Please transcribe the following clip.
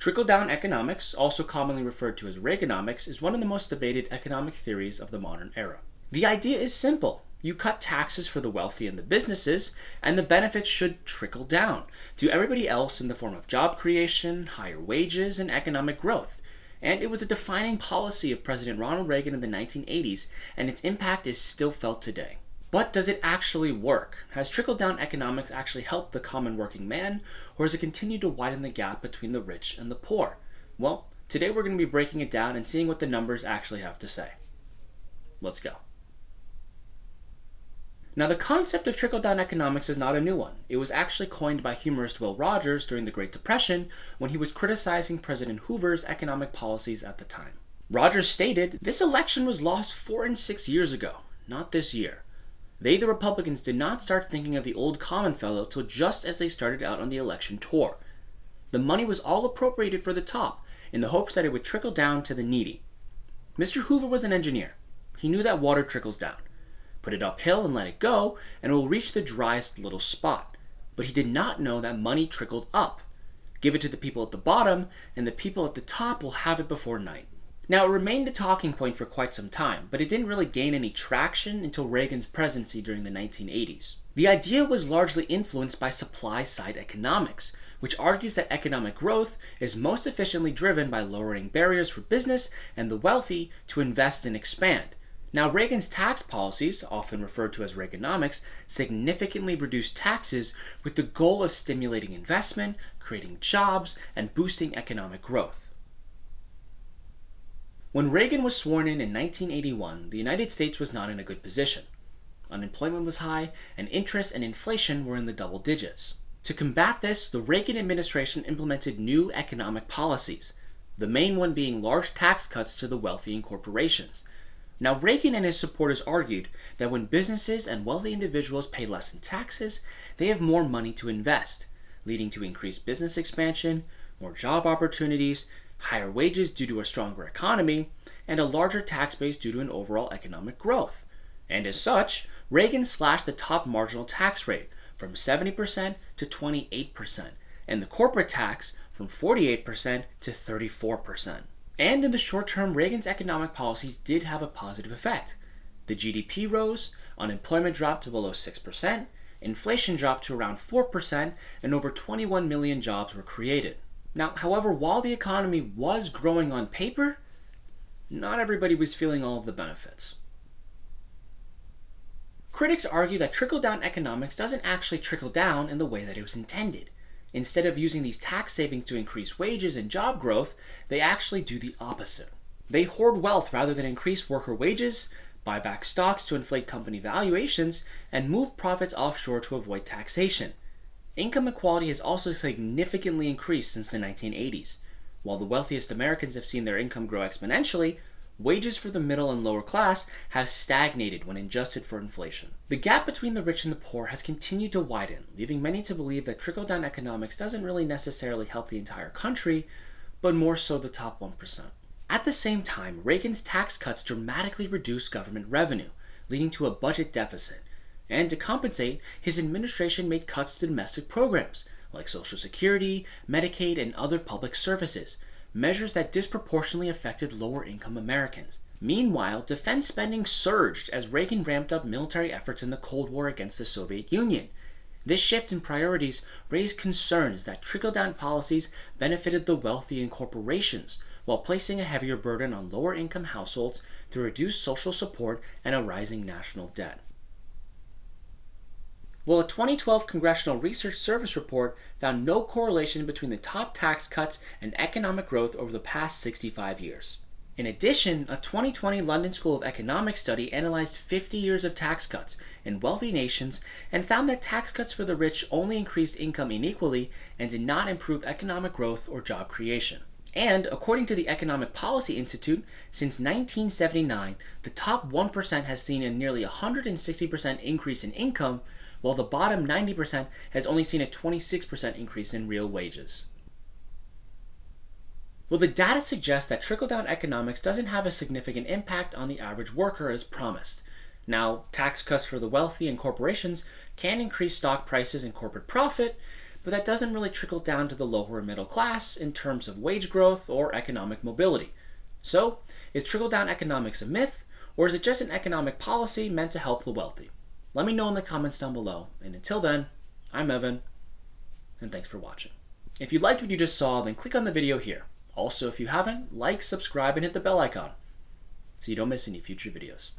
Trickle-Down Economics, also commonly referred to as Reaganomics, is one of the most debated economic theories of the modern era. The idea is simple. You cut taxes for the wealthy and the businesses, and the benefits should trickle down to everybody else in the form of job creation, higher wages, and economic growth. And it was a defining policy of President Ronald Reagan in the 1980s, and its impact is still felt today. But does it actually work? Has trickle-down economics actually helped the common working man, or has it continued to widen the gap between the rich and the poor? Well, today we're going to be breaking it down and seeing what the numbers actually have to say. Let's go. Now, the concept of trickle-down economics is not a new one. It was actually coined by humorist Will Rogers during the Great Depression when he was criticizing President Hoover's economic policies at the time. Rogers stated, "This election was lost 4 and 6 years ago, not this year." They, the Republicans, did not start thinking of the old common fellow till just as they started out on the election tour. The money was all appropriated for the top, in the hopes that it would trickle down to the needy. Mr. Hoover was an engineer. He knew that water trickles down. Put it uphill and let it go, and it will reach the driest little spot. But he did not know that money trickled up. Give it to the people at the bottom, and the people at the top will have it before night. Now, it remained a talking point for quite some time, but it didn't really gain any traction until Reagan's presidency during the 1980s. The idea was largely influenced by supply-side economics, which argues that economic growth is most efficiently driven by lowering barriers for business and the wealthy to invest and expand. Now, Reagan's tax policies, often referred to as Reaganomics, significantly reduced taxes with the goal of stimulating investment, creating jobs, and boosting economic growth. When Reagan was sworn in 1981, the United States was not in a good position. Unemployment was high, and interest and inflation were in the double digits. To combat this, the Reagan administration implemented new economic policies, the main one being large tax cuts to the wealthy and corporations. Now, Reagan and his supporters argued that when businesses and wealthy individuals pay less in taxes, they have more money to invest, leading to increased business expansion, more job opportunities, higher wages due to a stronger economy, and a larger tax base due to an overall economic growth. And as such, Reagan slashed the top marginal tax rate from 70% to 28%, and the corporate tax from 48% to 34%. And in the short term, Reagan's economic policies did have a positive effect. The GDP rose, unemployment dropped to below 6%, inflation dropped to around 4%, and over 21 million jobs were created. Now, however, while the economy was growing on paper, not everybody was feeling all of the benefits. Critics argue that trickle-down economics doesn't actually trickle down in the way that it was intended. Instead of using these tax savings to increase wages and job growth, they actually do the opposite. They hoard wealth rather than increase worker wages, buy back stocks to inflate company valuations, and move profits offshore to avoid taxation. Income equality has also significantly increased since the 1980s. While the wealthiest Americans have seen their income grow exponentially, wages for the middle and lower class have stagnated when adjusted for inflation. The gap between the rich and the poor has continued to widen, leaving many to believe that trickle-down economics doesn't really necessarily help the entire country, but more so the top 1%. At the same time, Reagan's tax cuts dramatically reduced government revenue, leading to a budget deficit. And to compensate, his administration made cuts to domestic programs, like Social Security, Medicaid, and other public services, measures that disproportionately affected lower-income Americans. Meanwhile, defense spending surged as Reagan ramped up military efforts in the Cold War against the Soviet Union. This shift in priorities raised concerns that trickle-down policies benefited the wealthy and corporations, while placing a heavier burden on lower-income households through reduced social support and a rising national debt. Well, a 2012 Congressional Research Service report found no correlation between the top tax cuts and economic growth over the past 65 years. In addition, a 2020 London School of Economics study analyzed 50 years of tax cuts in wealthy nations and found that tax cuts for the rich only increased income inequally and did not improve economic growth or job creation. And according to the Economic Policy Institute, since 1979, the top 1% has seen a nearly 160% increase in income, while the bottom 90% has only seen a 26% increase in real wages. Well, the data suggests that trickle-down economics doesn't have a significant impact on the average worker as promised. Now, tax cuts for the wealthy and corporations can increase stock prices and corporate profit, but that doesn't really trickle down to the lower and middle class in terms of wage growth or economic mobility. So, is trickle-down economics a myth, or is it just an economic policy meant to help the wealthy? Let me know in the comments down below, and until then, I'm Evan, and thanks for watching. If you liked what you just saw, then click on the video here. Also, if you haven't, like, subscribe, and hit the bell icon so you don't miss any future videos.